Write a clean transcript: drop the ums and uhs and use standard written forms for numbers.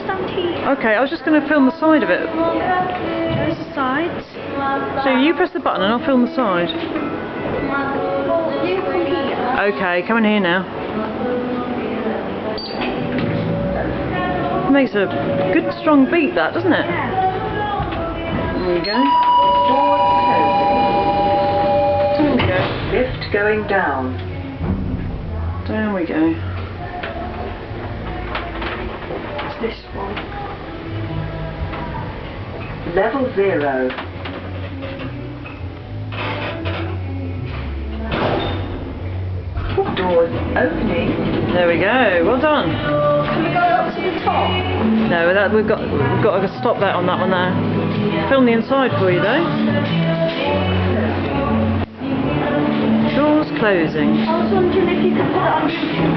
stand here. Okay, I was just going to film the side of it. There's the sides. So you press the button and I'll film the side. You come here. Okay, come in here now. Makes a good strong beat, that, doesn't it? Yeah. There we go. Doors closing. There we go. Lift going down. Down we go. This one. Level 0. Doors opening. There we go. Well done. Can we go up to the top? No, that we've got to stop that on that one there. Film the inside for you though. Doors closing. I was wondering if you could put it on YouTube.